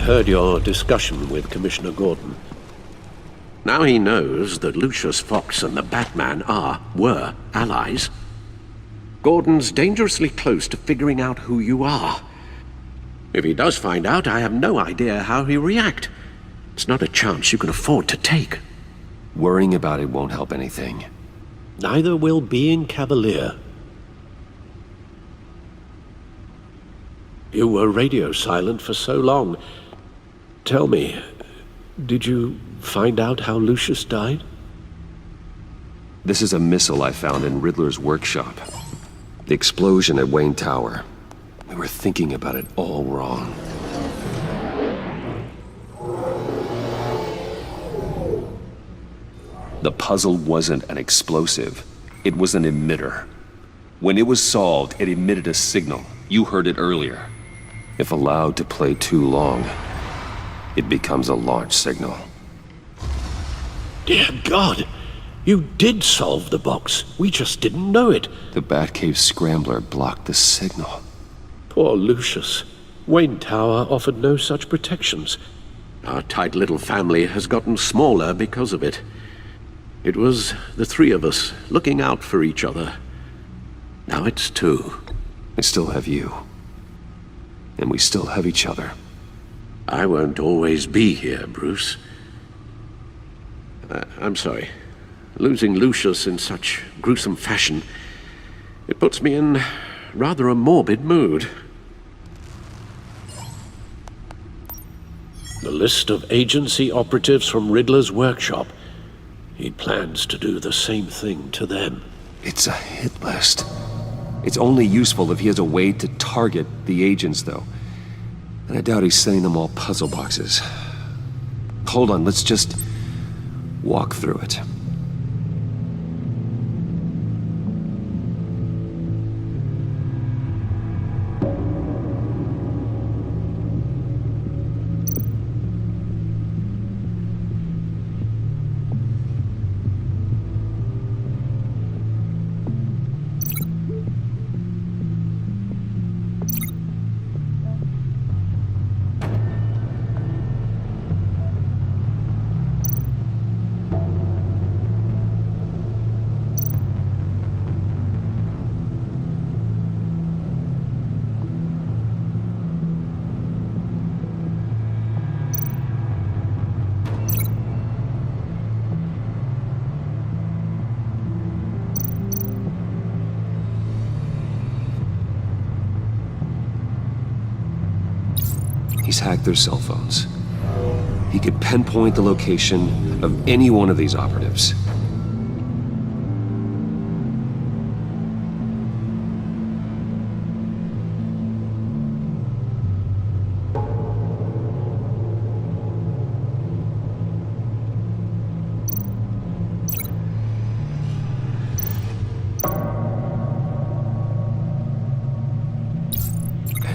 heard your discussion with Commissioner Gordon. Now he knows that Lucius Fox and the Batman were allies. Gordon's dangerously close to figuring out who you are. If he does find out, I have no idea how he'll react. It's not a chance you can afford to take. Worrying about it won't help anything. Neither will being cavalier. You were radio silent for so long. Tell me, did you find out how Lucius died? This is a missile I found in Riddler's workshop. The explosion at Wayne Tower. We were thinking about it all wrong. The puzzle wasn't an explosive. It was an emitter. When it was solved, it emitted a signal. You heard it earlier. If allowed to play too long, it becomes a launch signal. Dear God! You did solve the box. We just didn't know it. The Batcave Scrambler blocked the signal. Poor Lucius. Wayne Tower offered no such protections. Our tight little family has gotten smaller because of it. It was the three of us looking out for each other. Now it's two. I still have you. And we still have each other. I won't always be here, Bruce. I'm sorry. Losing Lucius in such gruesome fashion, it puts me in rather a morbid mood. The list of agency operatives from Riddler's workshop. He plans to do the same thing to them. It's a hit list. It's only useful if he has a way to target the agents, though. And I doubt he's sending them all puzzle boxes. Hold on, let's just walk through it. He's hacked their cell phones. He could pinpoint the location of any one of these operatives.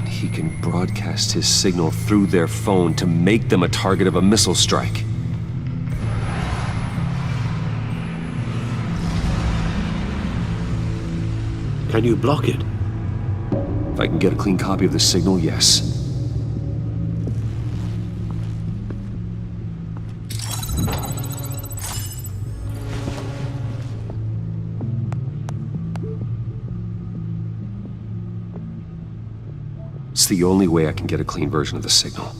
He can broadcast his signal through their phone to make them a target of a missile strike. Can you block it? If I can get a clean copy of the signal, yes. It's the only way I can get a clean version of the signal.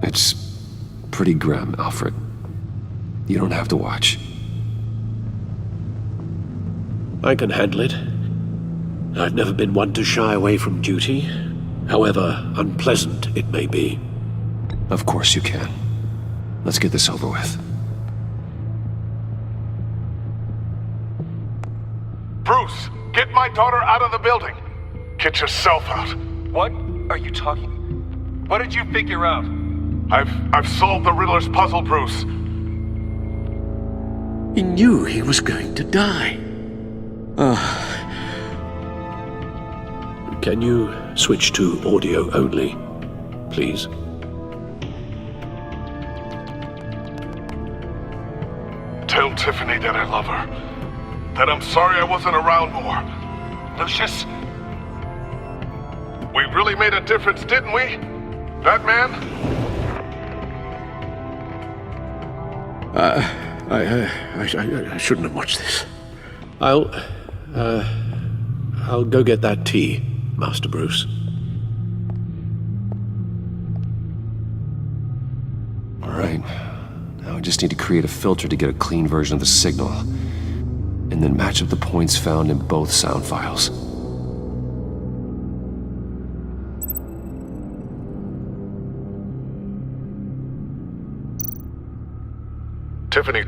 It's pretty grim, Alfred. You don't have to watch. I can handle it. I've never been one to shy away from duty, however unpleasant it may be. Of course you can. Let's get this over with. Bruce, get my daughter out of the building. Get yourself out. What are you talking? What did you figure out? I've solved the Riddler's puzzle, Bruce. He knew he was going to die. Can you switch to audio only, please? Tell Tiffany that I love her. That I'm sorry I wasn't around more. Lucius? We really made a difference, didn't we? Batman? I shouldn't have watched this. I'll go get that tea, Master Bruce. All right. Now I just need to create a filter to get a clean version of the signal, and then match up the points found in both sound files. Tiffany.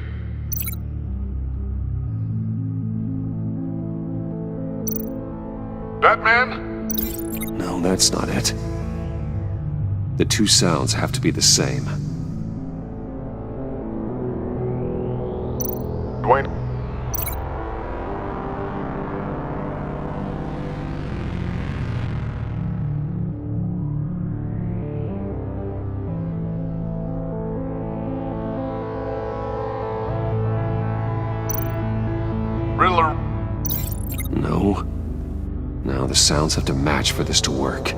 Batman? No, that's not it. The two sounds have to be the same. Dwayne. Riddler. No. Now the sounds have to match for this to work.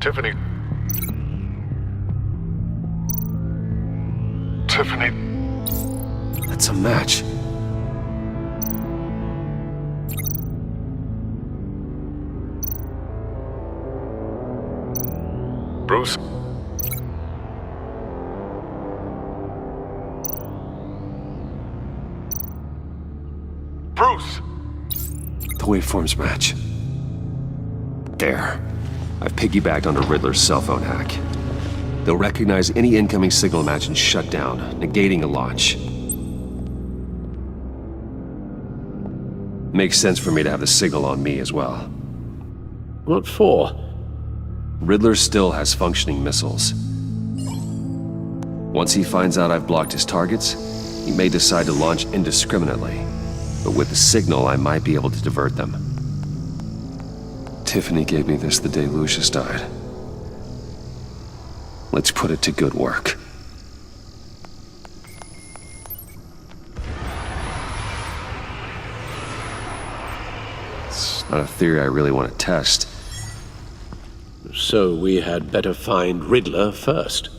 Tiffany. Tiffany. That's a match. Bruce. Bruce! The waveforms match. There. I've piggybacked onto Riddler's cell phone hack. They'll recognize any incoming signal match and shut down, negating a launch. Makes sense for me to have the signal on me as well. What for? Riddler still has functioning missiles. Once he finds out I've blocked his targets, he may decide to launch indiscriminately. But with the signal, I might be able to divert them. Tiffany gave me this the day Lucius died. Let's put it to good work. It's not a theory I really want to test. So we had better find Riddler first.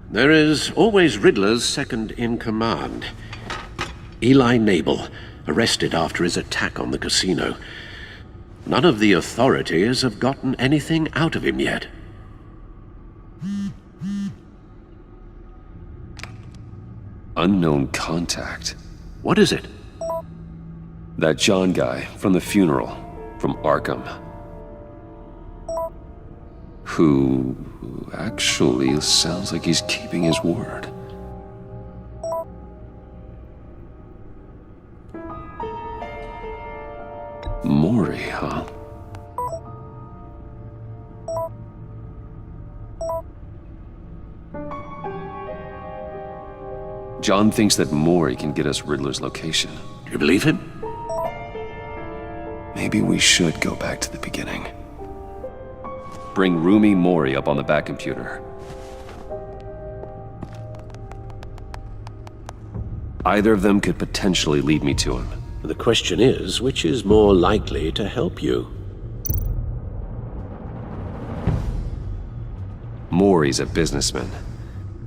There is always Riddler's second in command. Eli Nabel, arrested after his attack on the casino. None of the authorities have gotten anything out of him yet. Unknown contact. What is it? That John guy from the funeral, from Arkham. Who actually sounds like he's keeping his word. Maury, huh? John thinks that Maury can get us Riddler's location. Do you believe him? Maybe we should go back to the beginning. Bring Roomy Maury up on the back computer. Either of them could potentially lead me to him. The question is, which is more likely to help you? Maury's a businessman.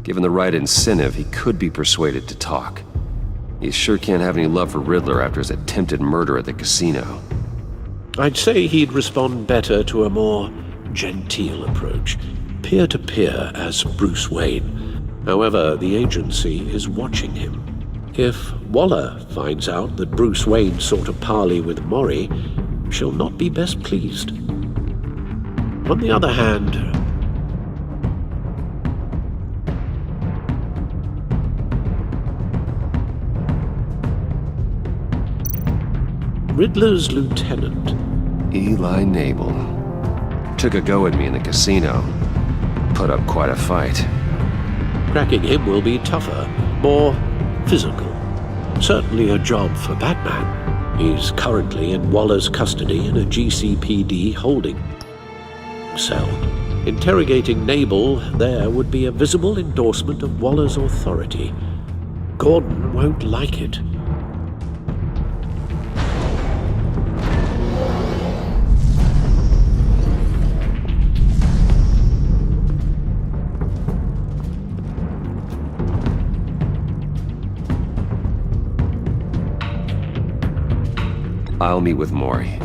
Given the right incentive, he could be persuaded to talk. He sure can't have any love for Riddler after his attempted murder at the casino. I'd say he'd respond better to a more genteel approach, peer-to-peer as Bruce Wayne. However, the agency is watching him. If Waller finds out that Bruce Wayne sought a parley with Maury, she'll not be best pleased. On the other hand, Riddler's lieutenant, Eli Nabel. Took a go at me in the casino. Put up quite a fight. cracking him will be tougher, more physical. Certainly a job for Batman. He's currently in Waller's custody in a GCPD holding cell. Interrogating Nabel there would be a visible endorsement of Waller's authority. Gordon won't like it. I'll meet with Maury.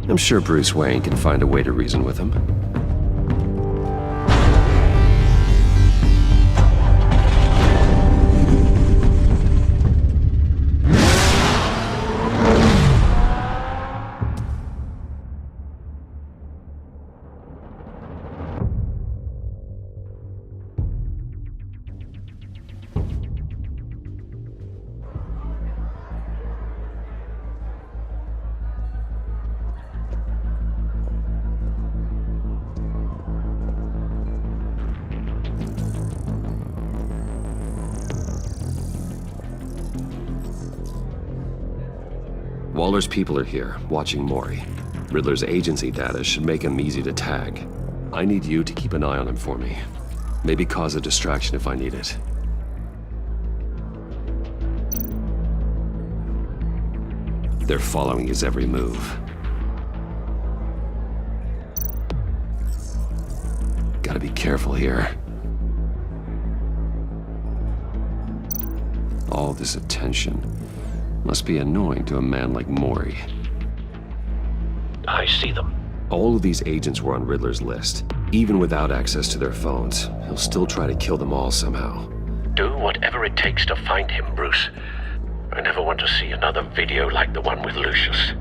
I'm sure Bruce Wayne can find a way to reason with him. Waller's people are here, watching Maury. Riddler's agency data should make him easy to tag. I need you to keep an eye on him for me. Maybe cause a distraction if I need it. They're following his every move. Gotta be careful here. All this attention must be annoying to a man like Maury. I see them. All of these agents were on Riddler's list. Even without access to their phones, he'll still try to kill them all somehow. Do whatever it takes to find him, Bruce. I never want to see another video like the one with Lucius.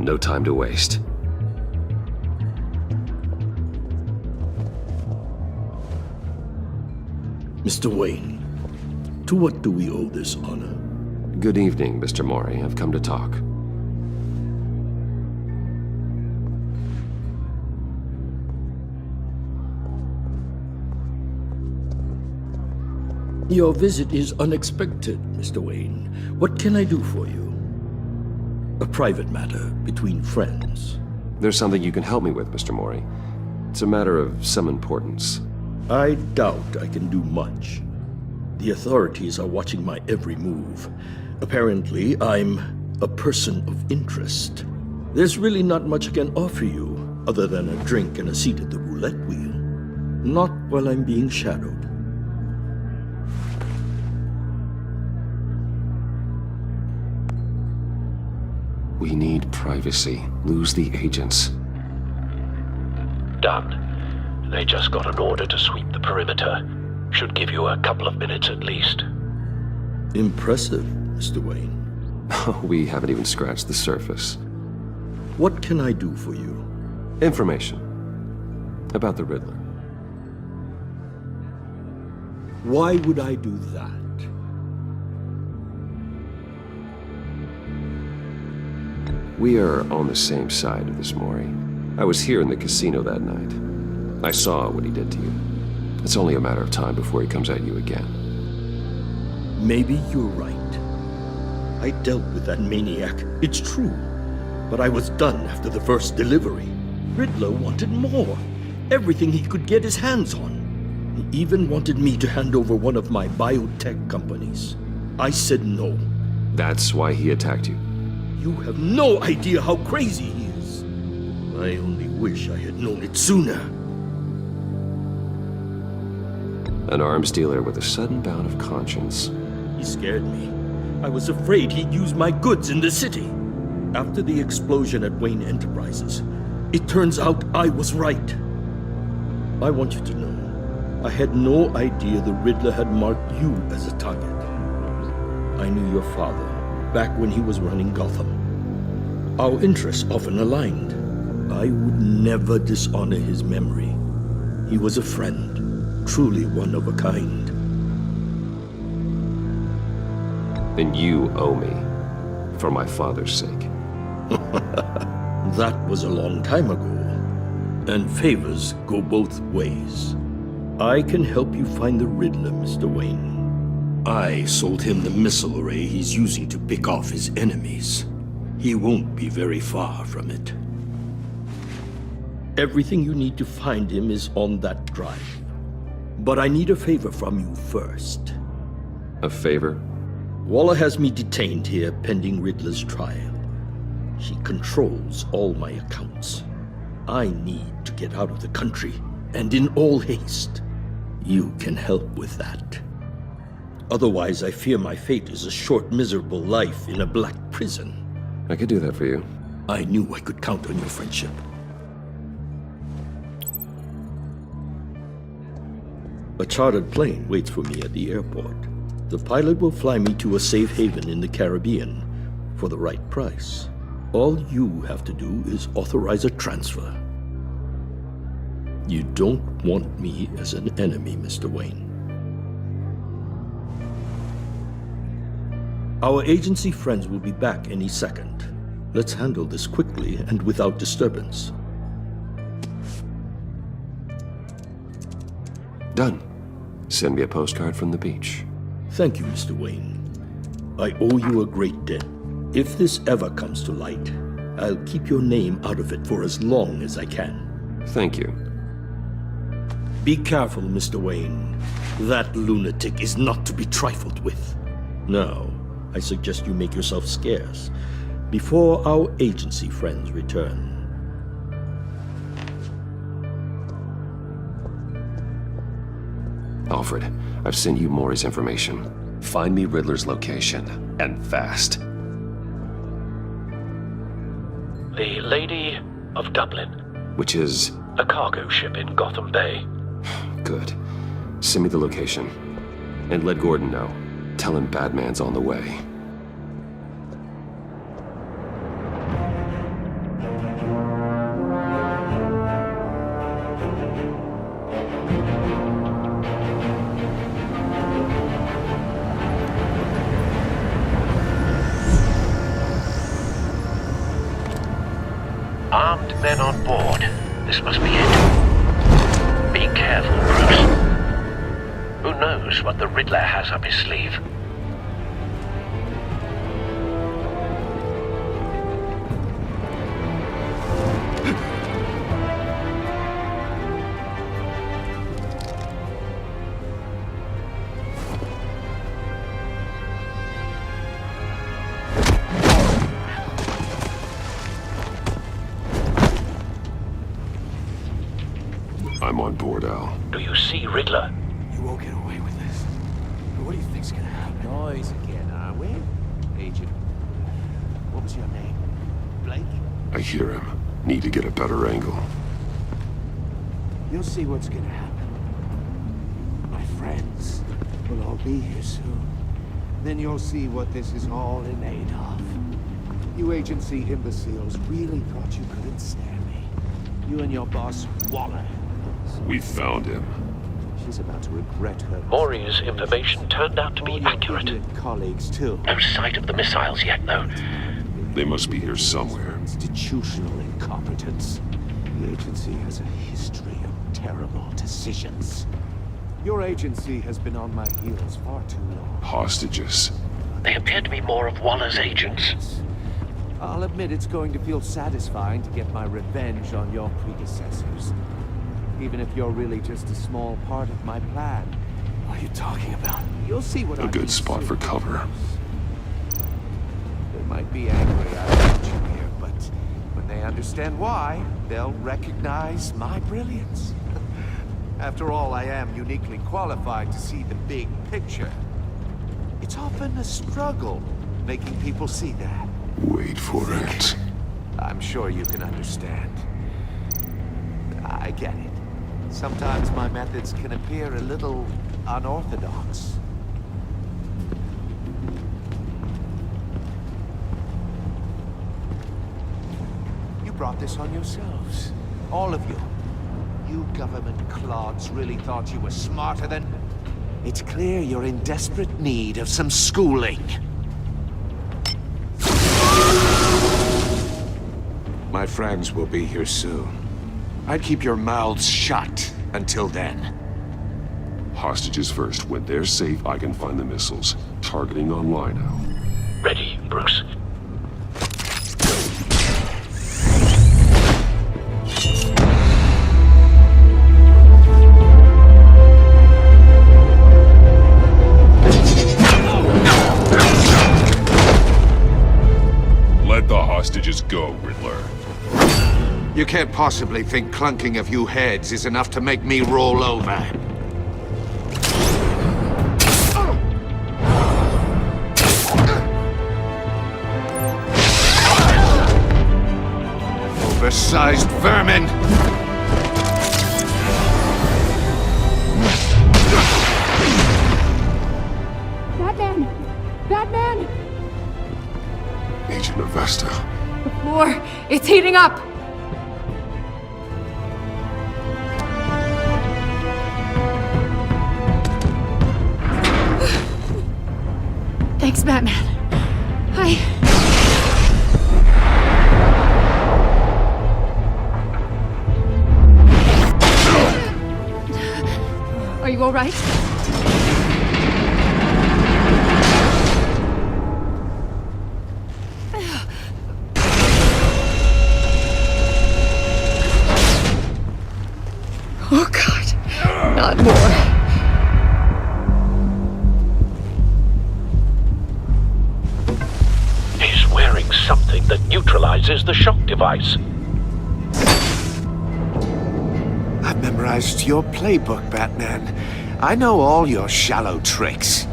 No time to waste. Mr. Wayne, to what do we owe this honor? Good evening, Mr. Maury. I've come to talk. Your visit is unexpected, Mr. Wayne. What can I do for you? A private matter between friends. There's something you can help me with, Mr. Maury. It's a matter of some importance. I doubt I can do much. The authorities are watching my every move. Apparently, I'm a person of interest. There's really not much I can offer you other than a drink and a seat at the roulette wheel. Not while I'm being shadowed. We need privacy. Lose the agents. Done. They just got an order to sweep the perimeter. Should give you a couple of minutes at least. Impressive, Mr. Wayne. We haven't even scratched the surface. What can I do for you? Information about the Riddler. Why would I do that? We are on the same side of this, Maury. I was here in the casino that night. I saw what he did to you. It's only a matter of time before he comes at you again. Maybe you're right. I dealt with that maniac, it's true. But I was done after the first delivery. Riddler wanted more. Everything he could get his hands on. He even wanted me to hand over one of my biotech companies. I said no. That's why he attacked you. You have no idea how crazy he is. I only wish I had known it sooner. An arms dealer with a sudden bout of conscience. He scared me. I was afraid he'd use my goods in the city. After the explosion at Wayne Enterprises, it turns out I was right. I want you to know, I had no idea the Riddler had marked you as a target. I knew your father, back when he was running Gotham. Our interests often aligned. I would never dishonor his memory. He was a friend, truly one of a kind. Then you owe me, for my father's sake. That was a long time ago, and favors go both ways. I can help you find the Riddler, Mr. Wayne. I sold him the missile array he's using to pick off his enemies. He won't be very far from it. Everything you need to find him is on that drive. But I need a favor from you first. A favor? Waller has me detained here pending Riddler's trial. She controls all my accounts. I need to get out of the country, and in all haste. You can help with that. Otherwise, I fear my fate is a short, miserable life in a black prison. I could do that for you. I knew I could count on your friendship. A chartered plane waits for me at the airport. The pilot will fly me to a safe haven in the Caribbean for the right price. All you have to do is authorize a transfer. You don't want me as an enemy, Mr. Wayne. Our agency friends will be back any second. Let's handle this quickly and without disturbance. Done. Send me a postcard from the beach. Thank you, Mr. Wayne. I owe you a great debt. If this ever comes to light, I'll keep your name out of it for as long as I can. Thank you. Be careful, Mr. Wayne. That lunatic is not to be trifled with. Now, I suggest you make yourself scarce before our agency friends return. Alfred, I've sent you Maury's information. Find me Riddler's location, and fast. The Lady of Dublin. Which is... A cargo ship in Gotham Bay. Good. Send me the location. And let Gordon know. Tell him Batman's on the way. Armed men on board. This must be it. Be careful, Bruce. Who knows what the Riddler has up his sleeve? I'm on board, Al. Do you see Riddler? You won't get away with this. What do you think's gonna happen? Noise again, are we? Agent. What was your name? Blake? I hear him. Need to get a better angle. You'll see what's gonna happen. My friends will all be here soon. Then you'll see what this is all in aid of. You agency imbeciles really thought you couldn't stand me. You and your boss, Waller. We found him. She's about to regret her... Maury's information turned out to be accurate. Colleagues, too. No sight of the missiles yet, though. They must be here somewhere. Institutional incompetence. The agency has a history of terrible decisions. Your agency has been on my heels far too long. Hostages. They appear to be more of Waller's agents. I'll admit it's going to feel satisfying to get my revenge on your predecessors. Even if you're really just a small part of my plan. What are you talking about? You'll see what A good spot for cover. They might be angry I left you here, but when they understand why, they'll recognize my brilliance. After all, I am uniquely qualified to see the big picture. It's often a struggle making people see that. Wait for it. I'm sure you can understand. I get it. Sometimes my methods can appear a little unorthodox. brought this on yourselves. All of you. You government clods really thought you were smarter than... It's clear you're in desperate need of some schooling. My friends will be here soon. I'd keep your mouths shut until then. Hostages first. When they're safe, I can find the missiles. Targeting online now. Ready, Bruce. Let the hostages go, Riddler. You can't possibly think clunking a few heads is enough to make me roll over. Oversized vermin! Batman! Batman! Agent of Vesta. The floor, it's heating up! Thanks, Batman. Are you all right? Oh, God. Not more. He's wearing something that neutralizes the shock device. I've memorized your playbook, Batman. I know all your shallow tricks.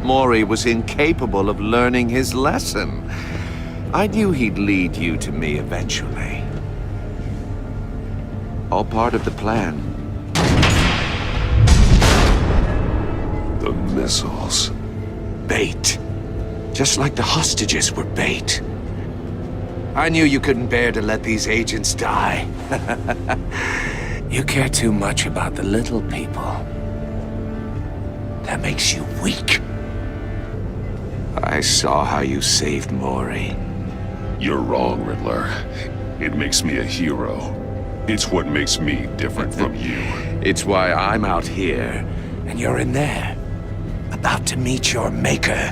Mori was incapable of learning his lesson. I knew he'd lead you to me eventually. All part of the plan. The missiles. Bait. Just like the hostages were bait. I knew you couldn't bear to let these agents die. You care too much about the little people. That makes you weak. I saw how you saved Mori. You're wrong, Riddler. It makes me a hero. It's what makes me different from you. It's why I'm out here, and you're in there. About to meet your maker.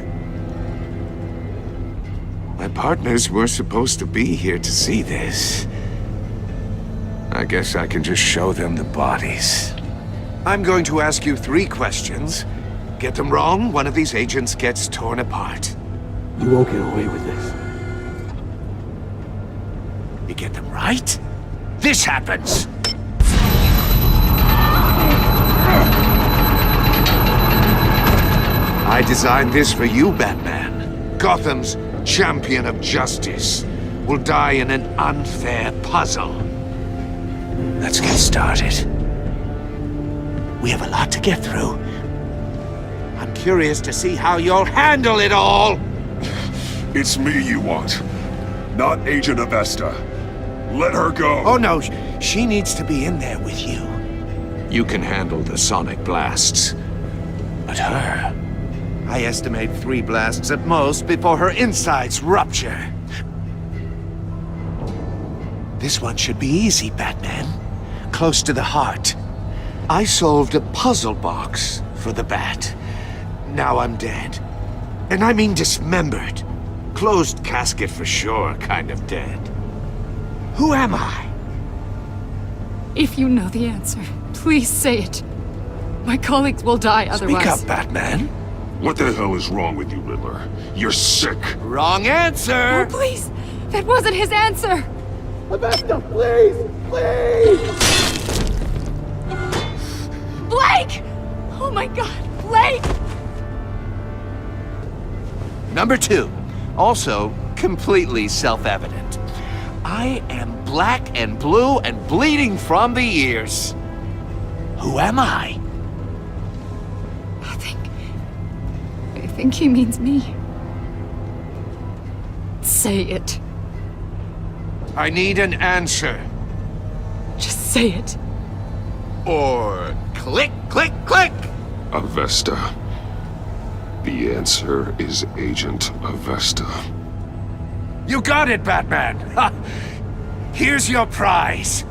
My partners were supposed to be here to see this. I guess I can just show them the bodies. I'm going to ask you 3 questions. Get them wrong, one of these agents gets torn apart. You won't get away with this. You get them right, this happens! I designed this for you, Batman. Gotham's champion of justice will die in an unfair puzzle. Let's get started. We have a lot to get through. I'm curious to see how you'll handle it all! It's me you want, not Agent of Vesta. Let her go! Oh no, she needs to be in there with you. You can handle the sonic blasts. But her... I estimate 3 blasts at most before her insides rupture. This one should be easy, Batman. Close to the heart. I solved a puzzle box for the Bat. Now I'm dead. And I mean dismembered. Closed casket for sure, kind of dead. Who am I? If you know the answer, please say it. My colleagues will die otherwise. Speak up, Batman. What the hell is wrong with you, Riddler? You're sick. Wrong answer! Oh, please! That wasn't his answer! Vesta, please! Please! Blake! Oh my God, Blake! Number 2, also completely self-evident. I am black and blue and bleeding from the ears. Who am I? I think he means me. Say it. I need an answer. Just say it. Or click, click, click! Avesta. The answer is Agent Avesta. You got it, Batman! Ha! Here's your prize.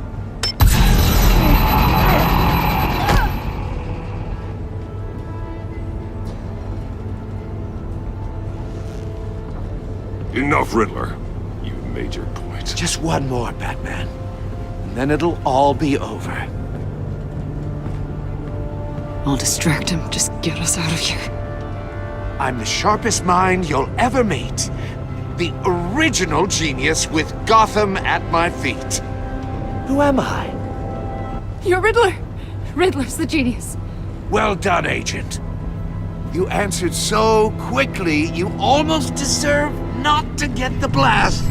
Enough, Riddler. You've made your point. Just one more, Batman. And then it'll all be over. I'll distract him. Just get us out of here. I'm the sharpest mind you'll ever meet. The original genius with Gotham at my feet. Who am I? You're Riddler. Riddler's the genius. Well done, Agent. You answered so quickly, you almost deserve not to get the blast.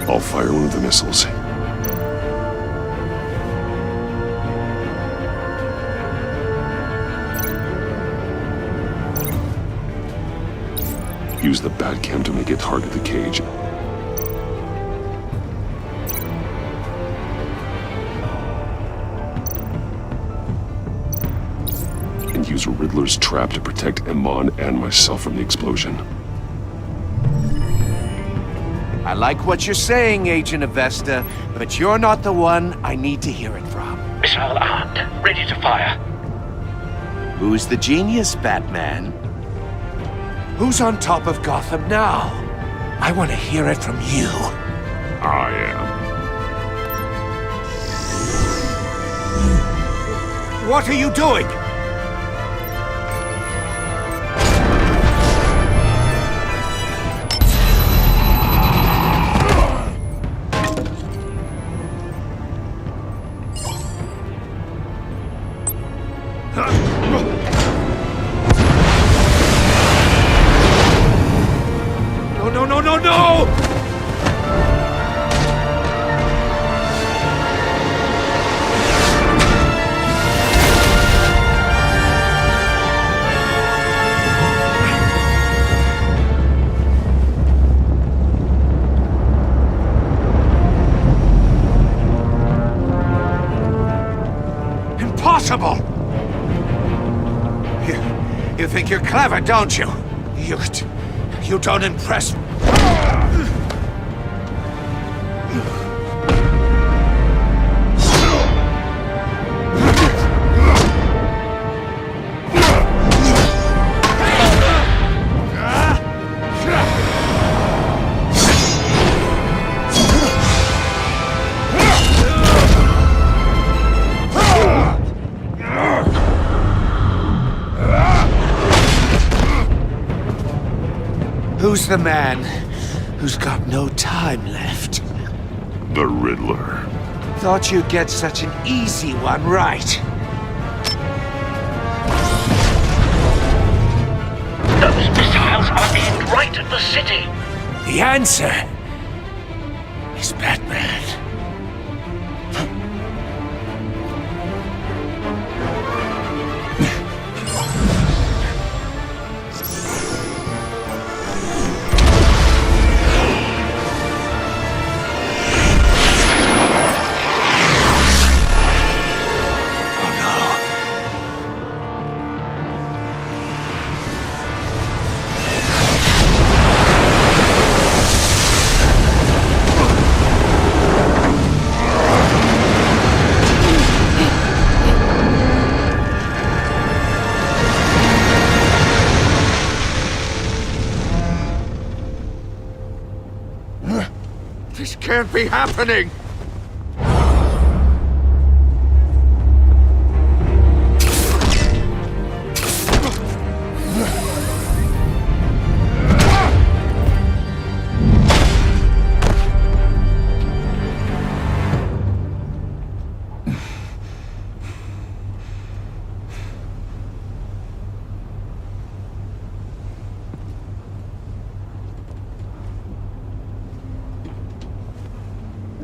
I'll fire one of the missiles. Use the Batcam to make it target the cage. And use Riddler's trap to protect Iman and myself from the explosion. I like what you're saying, Agent Avesta, but you're not the one I need to hear it from. Missile armed, ready to fire. Who's the genius, Batman? Who's on top of Gotham now? I want to hear it from you. I am. What are you doing? No! Impossible! You think you're clever, don't you? You don't impress. Who's the man who's got no time left? The Riddler. Thought you'd get such an easy one right. Those missiles are aimed right at the city. The answer is Batman. This can't be happening!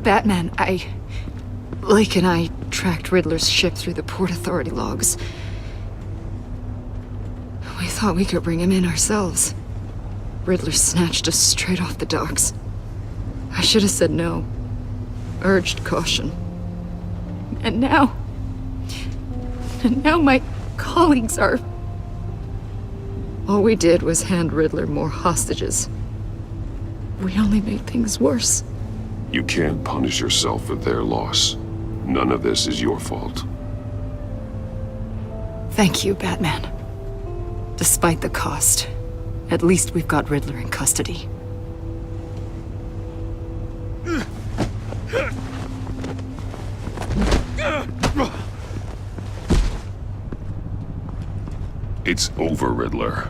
Batman, Lake and I tracked Riddler's ship through the Port Authority logs. We thought we could bring him in ourselves. Riddler snatched us straight off the docks. I should have said no. Urged caution. And now my colleagues are... All we did was hand Riddler more hostages. We only made things worse. You can't punish yourself for their loss. None of this is your fault. Thank you, Batman. Despite the cost, at least we've got Riddler in custody. It's over, Riddler.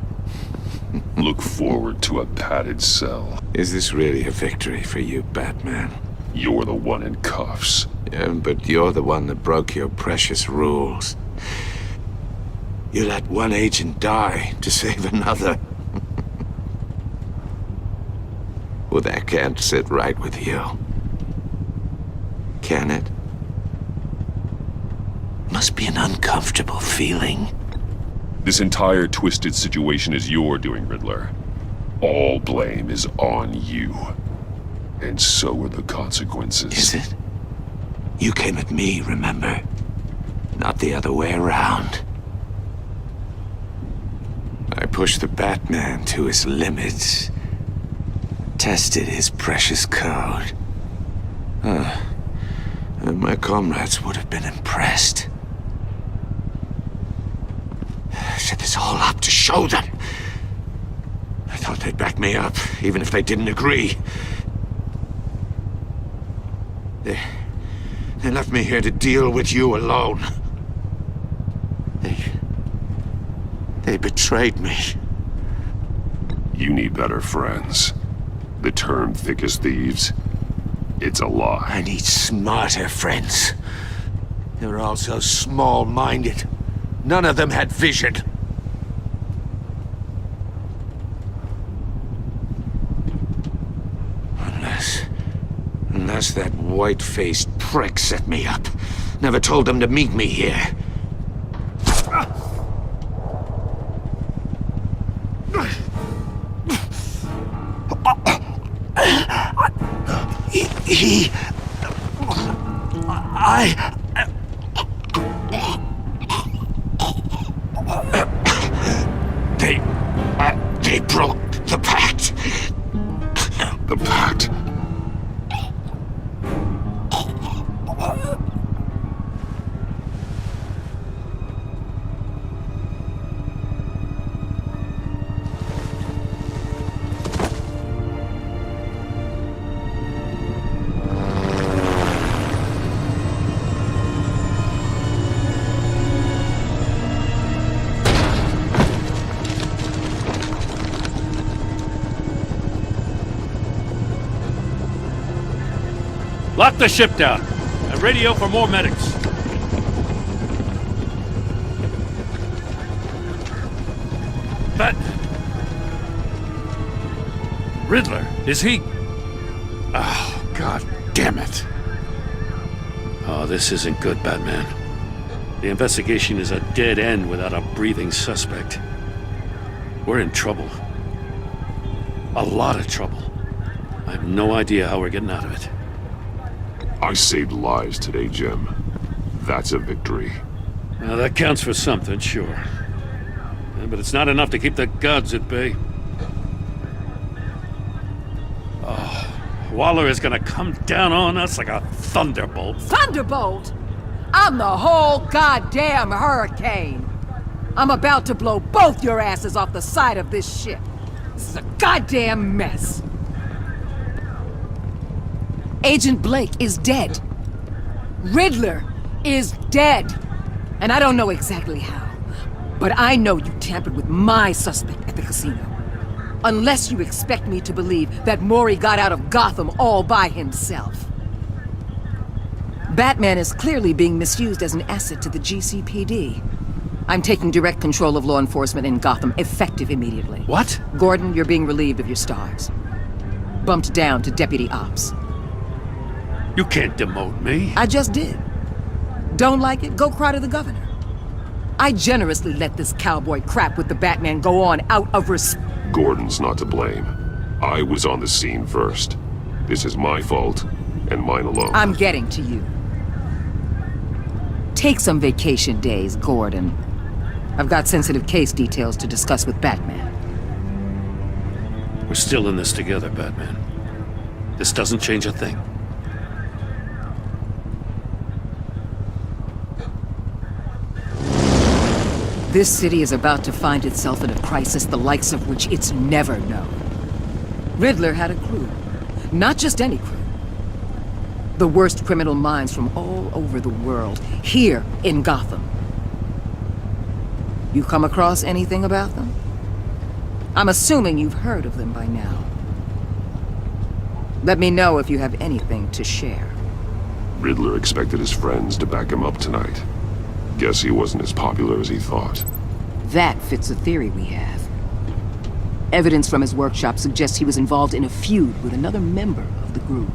Look forward to a padded cell. Is this really a victory for you, Batman? You're the one in cuffs. Yeah, but you're the one that broke your precious rules. You let one agent die to save another. Well, that can't sit right with you. Can it? Must be an uncomfortable feeling. This entire twisted situation is your doing, Riddler. All blame is on you. And so are the consequences. Is it? You came at me, remember? Not the other way around. I pushed the Batman to his limits. Tested his precious code. And my comrades would have been impressed. Set this all up to show them. I thought they'd back me up, even if they didn't agree. They left me here to deal with you alone. They betrayed me. You need better friends. The term thick as thieves, it's a lie. I need smarter friends. They were all so small-minded. None of them had vision. Unless that white-faced prick set me up. Never told them to meet me here. They broke the pact. The pact? Lock the ship down and radio for more medics. Riddler, is he? Oh, God damn it. Oh, this isn't good, Batman. The investigation is a dead end without a breathing suspect. We're in trouble. A lot of trouble. I have no idea how we're getting out of it. I saved lives today, Jim. That's a victory. Well, that counts for something, sure. Yeah, but it's not enough to keep the gods at bay. Oh, Waller is gonna come down on us like a thunderbolt. Thunderbolt? I'm the whole goddamn hurricane. I'm about to blow both your asses off the side of this ship. This is a goddamn mess. Agent Blake is dead. Riddler is dead. And I don't know exactly how, but I know you tampered with my suspect at the casino. Unless you expect me to believe that Maury got out of Gotham all by himself. Batman is clearly being misused as an asset to the GCPD. I'm taking direct control of law enforcement in Gotham, effective immediately. What? Gordon, you're being relieved of your stars. Bumped down to Deputy Ops. You can't demote me. I just did. Don't like it? Go cry to the governor. I generously let this cowboy crap with the Batman go on out of respect. Gordon's not to blame. I was on the scene first. This is my fault, and mine alone. I'm getting to you. Take some vacation days, Gordon. I've got sensitive case details to discuss with Batman. We're still in this together, Batman. This doesn't change a thing. This city is about to find itself in a crisis the likes of which it's never known. Riddler had a crew. Not just any crew. The worst criminal minds from all over the world, here in Gotham. You come across anything about them? I'm assuming you've heard of them by now. Let me know if you have anything to share. Riddler expected his friends to back him up tonight. Guess he wasn't as popular as he thought. That fits a theory we have. Evidence from his workshop suggests he was involved in a feud with another member of the group.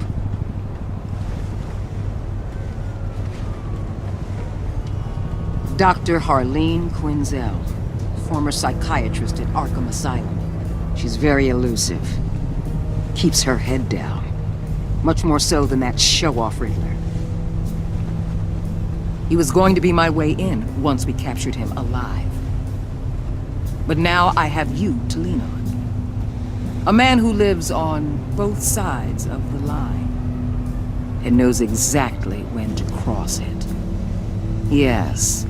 Dr. Harleen Quinzel, former psychiatrist at Arkham Asylum. She's very elusive. Keeps her head down. Much more so than that show-off Riddler. He was going to be my way in once we captured him alive. But now I have you to lean on. A man who lives on both sides of the line and knows exactly when to cross it. Yes,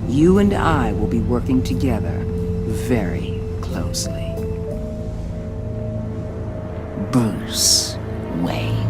you and I will be working together very closely. Bruce Wayne.